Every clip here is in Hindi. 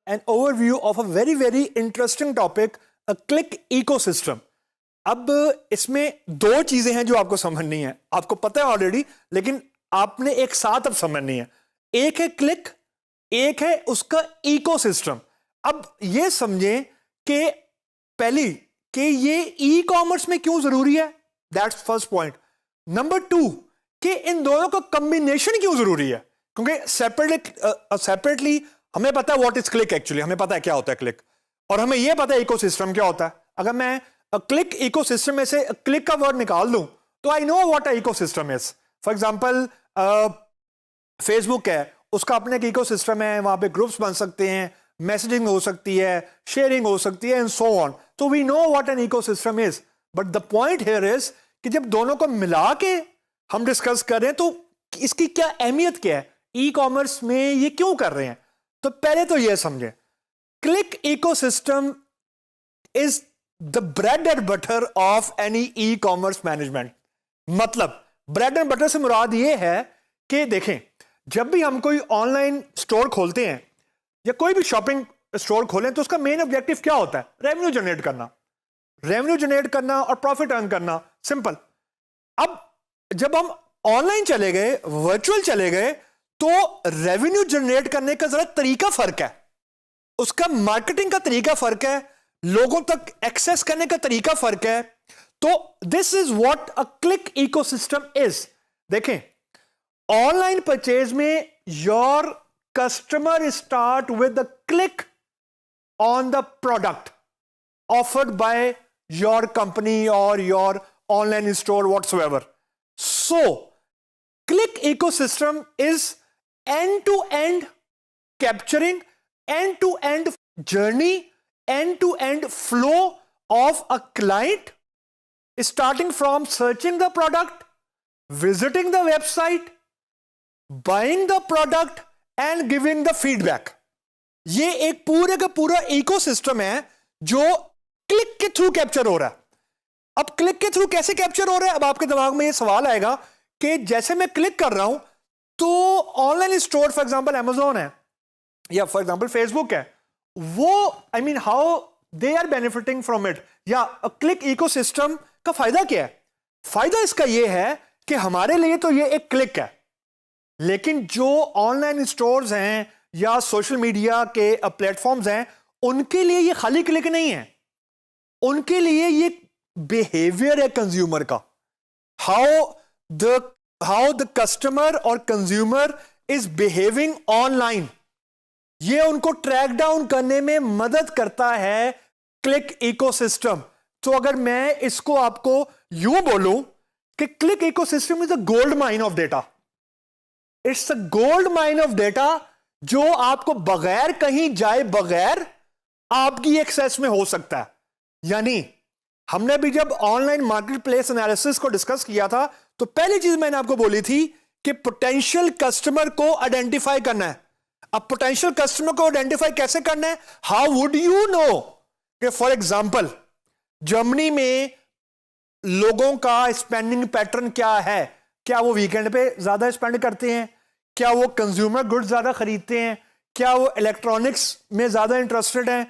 an overview of a very, very interesting topic, a click ecosystem. अब इसमें दो चीजें हैं जो आपको समझनी है, आपको पता है ऑलरेडी, लेकिन आपने एक साथ अब समझनी है. एक है क्लिक, एक है उसका इकोसिस्टम. अब ये समझें कि पहली कि ये ई कॉमर्स में क्यों जरूरी है, that's first point. Number two कि इन दोनों का कॉम्बिनेशन क्यों जरूरी है, क्योंकि सेपरेटली हमें पता है व्हाट इज क्लिक, एक्चुअली हमें पता है क्या होता है क्लिक, और हमें यह पता है इकोसिस्टम क्या होता है. अगर मैं क्लिक इकोसिस्टम में से क्लिक का वर्ड निकाल दूं तो I know what a ecosystem is. For example Facebook है, उसका अपने एक इकोसिस्टम है, वहां पे ग्रुप्स बन सकते हैं, मैसेजिंग हो सकती है, शेयरिंग हो सकती है एंड सो ऑन. तो we know what an ecosystem is. But the point here is कि जब दोनों को मिला के हम डिस्कस कर रहे हैं तो इसकी क्या अहमियत क्या है, ई कॉमर्स में ये क्यों कर रहे हैं. तो पहले तो ये समझे, click ecosystem is the bread and butter of any e commerce management. मतलब ब्रेड एंड बटर से मुराद ये है कि देखें, जब भी हम कोई ऑनलाइन स्टोर खोलते हैं या कोई भी शॉपिंग स्टोर खोलें तो उसका मेन ऑब्जेक्टिव क्या होता है, रेवेन्यू जनरेट करना. रेवेन्यू जनरेट करना और प्रॉफिट अर्न करना, सिंपल. अब जब हम ऑनलाइन चले गए, वर्चुअल चले गए, तो रेवेन्यू जनरेट करने का जरा तरीका फर्क है, उसका मार्केटिंग का तरीका फर्क है, लोगों तक एक्सेस करने का तरीका फर्क है. तो this is what a click ecosystem is. देखें, ऑनलाइन परचेज में your customer start with the click on the product offered by your company और your online store whatsoever. So, click ecosystem is end-to-end capturing, end-to-end journey, end-to-end flow of a client, starting from searching the product, visiting the website, buying the product and giving the feedback. ये एक पूरे का पूरा इकोसिस्टम है जो क्लिक के थ्रू कैप्चर हो रहा है. अब क्लिक के थ्रू कैसे कैप्चर हो रहा है, अब आपके दिमाग में ये सवाल आएगा कि जैसे मैं क्लिक कर रहा हूं तो online store for example Amazon है या फॉर एग्जांपल फेसबुक है, वो I mean how they are benefiting from it, या क्लिक इकोसिस्टम का फायदा क्या है. फायदा इसका ये है कि हमारे लिए तो ये एक क्लिक है, लेकिन जो ऑनलाइन स्टोर्स हैं या सोशल मीडिया के प्लेटफॉर्म्स हैं, उनके लिए ये खाली क्लिक नहीं है, उनके लिए ये बिहेवियर है कंज्यूमर का. हाउ द कस्टमर और कंज्यूमर इज बिहेविंग ऑनलाइन, ये उनको ट्रैक डाउन करने में मदद करता है क्लिक इकोसिस्टम. तो अगर मैं इसको आपको यूं बोलूं कि click ecosystem is a gold mine of data. It's a gold mine of data जो आपको बगैर कहीं जाए बगैर आपकी एक्सेस में हो सकता है. यानी हमने भी जब ऑनलाइन मार्केट प्लेस एनालिसिस को डिस्कस किया था तो पहली चीज मैंने आपको बोली थी कि पोटेंशियल कस्टमर को आइडेंटिफाई करना है. अब पोटेंशियल कस्टमर को आइडेंटिफाई कैसे करना है, हाउ वुड यू नो कि फॉर एग्जांपल जर्मनी में लोगों का स्पेंडिंग पैटर्न क्या है, क्या वो वीकेंड पे ज्यादा स्पेंड करते हैं, क्या वो कंज्यूमर गुड्स ज्यादा खरीदते हैं, क्या वो इलेक्ट्रॉनिक्स में ज्यादा इंटरेस्टेड हैं,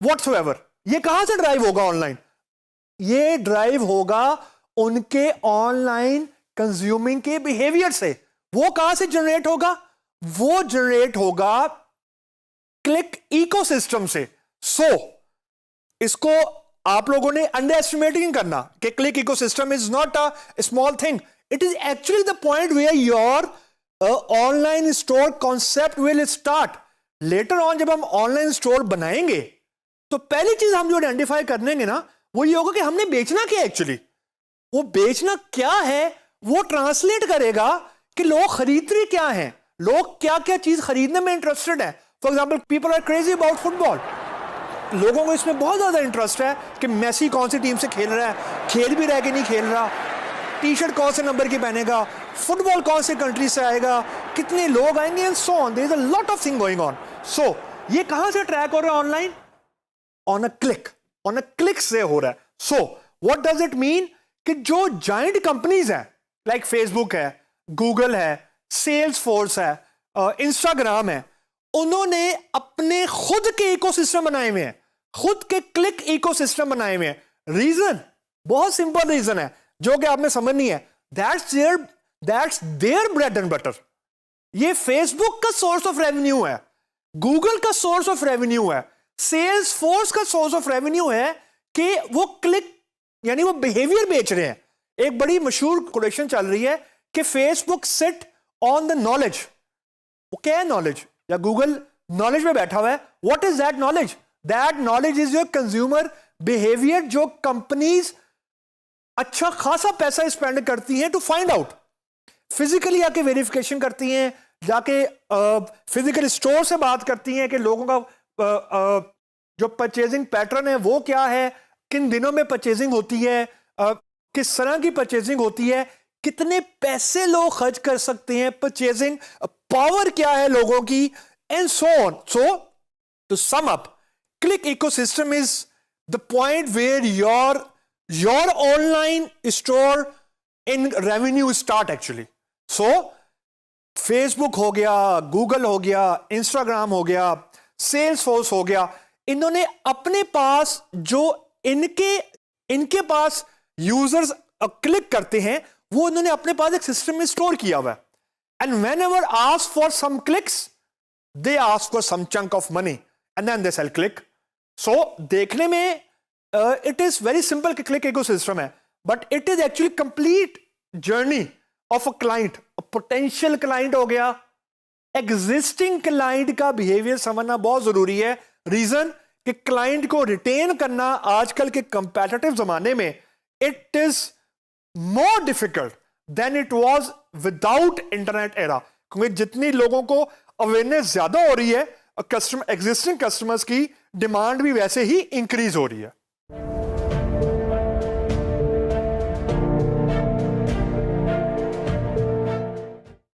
व्हाटसोएवर. ये कहां से ड्राइव होगा ऑनलाइन, ये ड्राइव होगा उनके ऑनलाइन कंज्यूमिंग के बिहेवियर से. वो कहां से जनरेट होगा, वो जनरेट होगा क्लिक इकोसिस्टम से. सो इसको आप लोगों ने अंडर एस्टिमेटिंग करना कि click ecosystem is not a small thing, it is actually the point where your online store concept will start. Later on जब हम ऑनलाइन स्टोर बनाएंगे तो पहली चीज हम जो आइडेंटिफाई करेंगे ना, वो ये होगा कि हमने बेचना क्या है. एक्चुअली वो बेचना क्या है वो ट्रांसलेट करेगा कि लोग खरीद रहे क्या हैं, लोग क्या क्या चीज खरीदने में इंटरेस्टेड है. For example people are crazy about football, लोगों को इसमें बहुत ज्यादा इंटरेस्ट है कि मेसी कौन सी टीम से खेल रहा है, खेल भी रहा है कि नहीं खेल रहा, टी शर्ट कौन से नंबर की पहनेगा, फुटबॉल कौन से कंट्री से आएगा, कितने लोग आएंगे and so on. There is a lot of thing going on. So ये कहां से ट्रैक हो रहा है ऑनलाइन, ऑन अ क्लिक से हो रहा है. So what does it mean कि जो जायंट कंपनीज हैं लाइक फेसबुक है, गूगल है, सेल्स फोर्स है, इंस्टाग्राम है, उन्होंने अपने खुद के इकोसिस्टम बनाए हुए हैं, खुद के क्लिक इकोसिस्टम बनाए हुए हैं। रीजन बहुत सिंपल रीजन है जो कि आपने समझनी है। That's their bread and butter. ये फेसबुक का सोर्स ऑफ रेवेन्यू है, गूगल का सोर्स ऑफ रेवेन्यू है, सेल्स फोर्स का सोर्स ऑफ रेवेन्यू है कि वो क्लिक यानी वो बिहेवियर बेच रहे हैं। एक बड़ी मशहूर कोटेशन चल रही है कि Facebook sit on the knowledge. वो क्या है नॉलेज? या गूगल नॉलेज में बैठा हुआ है। What is that knowledge? That knowledge is your consumer behaviour, जो कंपनीज अच्छा खासा पैसा स्पेंड करती हैं टू फाइंड आउट। फिजिकली आके वेरिफिकेशन करती हैं, जाके फिजिकल स्टोर से बात करती हैं कि लोगों का जो परचेजिंग पैटर्न है वो क्या है, किन दिनों में परचेजिंग होती है, किस तरह की परचेजिंग होती है, कितने पैसे लोग खर्च कर सकते हैं, परचेजिंग पावर क्या है लोगों की, and so on. So to sum up, click ecosystem is the point where your online store in revenue start actually. So Facebook हो गया, गूगल हो गया, इंस्टाग्राम हो गया, सेल्स फोर्स हो गया, इन्होंने अपने पास जो इनके पास यूजर्स क्लिक करते हैं वो इन्होंने अपने पास एक सिस्टम में स्टोर किया हुआ है। And whenever ask for some clicks they ask for some chunk of money and then they sell click. So देखने में इट इज वेरी सिंपल कि क्लिक इकोसिस्टम है, but it is actually complete journey of a client. Potential client हो गया, एग्जिस्टिंग क्लाइंट का बिहेवियर समझना बहुत जरूरी है। रीजन कि क्लाइंट को रिटेन करना आजकल के कंपेटिटिव जमाने में it is more difficult than it was without internet era, क्योंकि जितनी लोगों को अवेयरनेस ज्यादा हो रही है, एग्जिस्टिंग कस्टमर्स की डिमांड भी वैसे ही इंक्रीज हो रही है।